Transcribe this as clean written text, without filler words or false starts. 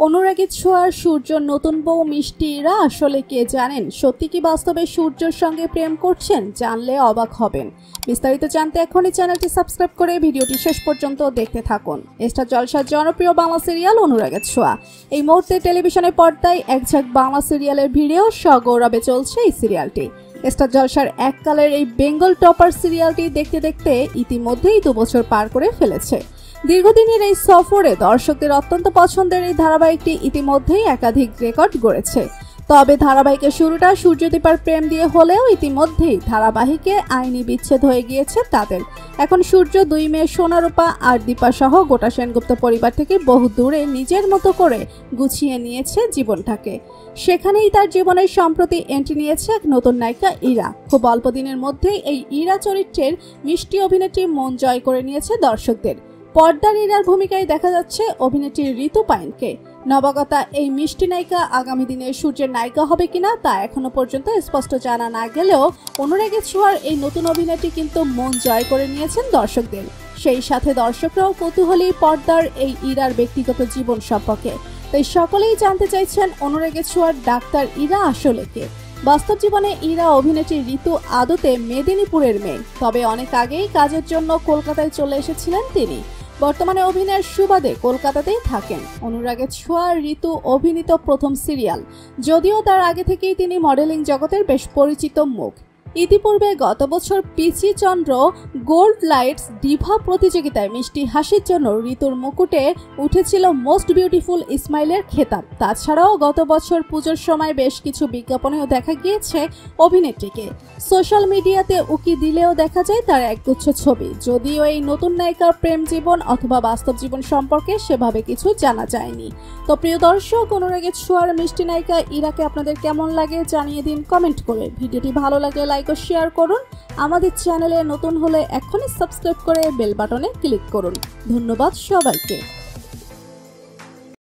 অনুরাগী ছোঁয়ার সূর্যর নতুন বউ মিষ্টি ইরা আসলে কে জানেন? সত্যি কি বাস্তবে সূর্যর সঙ্গে প্রেম করছেন? জানলে অবাক হবেন। বিস্তারিত জানতে এখনই চ্যানেলটি সাবস্ক্রাইব করে ভিডিওটি শেষ পর্যন্ত দেখতে থাকুন। স্টার জলসার জনপ্রিয় বাংলা সিরিয়াল অনুরাগী ছোঁয়া এই মুহূর্তে টেলিভিশনের পর্দায় একঝাঁক বাংলা সিরিয়ালের ভিডিও সগৌরবে চলছে। এই সিরিয়ালটি স্টার জলসার এককালের এই বেঙ্গল টপার সিরিয়ালটি দেখতে দেখতে ইতিমধ্যেই 2 বছর পার করে ফেলেছে। দীর্ঘদিনের এই সফরে দর্শকদের অত্যন্ত পছন্দের এই ধারাবাহিকটি ইতিমধ্যেই একাধিক রেকর্ড গড়েছে। তবে ধারাবাহিকের শুরুটা সূর্যদীপার প্রেম দিয়ে হলেও ইতিমধ্যেই ধারাবাহিকে আইনি বিচ্ছেদ হয়ে গিয়েছে তাদের। এখন সূর্য 2 মেয়ে সোনারূপা আর দীপা সহ গোটা সেনগুপ্ত পরিবার থেকে বহু দূরে নিজের মতো করে গুছিয়ে নিয়েছে জীবনটাকে। সেখানেই তার জীবনের সম্প্রতি এন্ট্রি নিয়েছে এক নতুন নায়িকা ইরা। খুব অল্প দিনের মধ্যেই এই ইরা চরিত্রের মিষ্টি অভিনেত্রী মন জয় করে নিয়েছে দর্শকদের। পর্দার ইরার ভূমিকায় দেখা যাচ্ছে অভিনেত্রী ঋতু পাইনকে। নবাগতা এই মিষ্টি নায়িকা আগামী দিনে সূর্যের নায়িকা হবে কিনা তা এখনো পর্যন্ত স্পষ্ট জানা না গেলেও অনুরাগী ছোঁয়ার এই নতুন অভিনেত্রী কিন্তু মন জয় করে নিয়েছেন দর্শকদের। সেই সাথে দর্শকরাও কৌতূহলী পর্দার এই ইরার ব্যক্তিগত জীবন সম্পর্কে। তাই সকলেই জানতে চাইছেন অনুরাগী ছোঁয়ার ডাক্তার ইরা আসলে কে। বাস্তব জীবনে ইরা অভিনেত্রী ঋতু আদতে মেদিনীপুরের মেয়ে, তবে অনেক আগেই কাজের জন্য কলকাতায় চলে এসেছিলেন তিনি। বর্তমানে অভিনয়ের সুবাদে কলকাতাতেই থাকেন। অনুরাগী ছোঁয়া ঋতু অভিনীত প্রথম সিরিয়াল, যদিও তার আগে থেকেই তিনি মডেলিং জগতের বেশ পরিচিত মুখ। ইতিপূর্বে গত বছর পিচি চন্দ্র গোল্ড লাইটস ডিভা প্রতিযোগিতায় মিষ্টি হাসির জন্য ঋতুর মুকুটে উঠেছিল মোস্ট বিউটিফুল স্মাইলের খেতাব। তাছাড়াও গত বছর পুজোর সময় বেশ কিছু বিজ্ঞাপনেও দেখা গিয়েছে অভিনেত্রীকে। সোশ্যাল মিডিয়াতে উকি দিলেও দেখা যায় তার একগুচ্ছ ছবি। যদিও এই নতুন নায়িকার প্রেম জীবন অথবা বাস্তব জীবন সম্পর্কে সেভাবে কিছু জানা যায়নি। তো প্রিয় দর্শক, অনুরাগী ছোঁয়ার মিষ্টি নায়িকা ইরাকে আপনাদের কেমন লাগে জানিয়ে দিন কমেন্ট করে। ভিডিওটি ভালো লাগলে লাইক ও শেয়ার করুন। আমাদের চ্যানেলে নতুন হলে এখনই সাবস্ক্রাইব করে বেল বাটনে ক্লিক করুন। ধন্যবাদ সবাইকে।